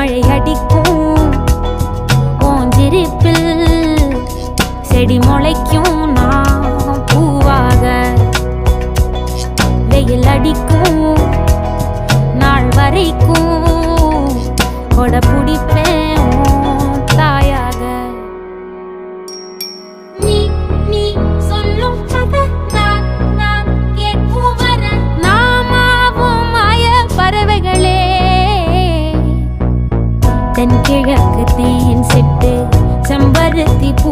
மழை அடிக்கும் ஓஞ்சிருப்பில் செடி முளைக்கும் நான் பூவாக வெயில் அடிக்கும் நாள் வரைக்கும் கொடை பிடிப்பேன் தாயாக நீ நீ சொல்லும் கதை நான் நான் கேட்கும் வர நாமாவும் மாய பறவைகளே தென் கிழக்கு தேன் சிட்டு செம்பருத்தி பூ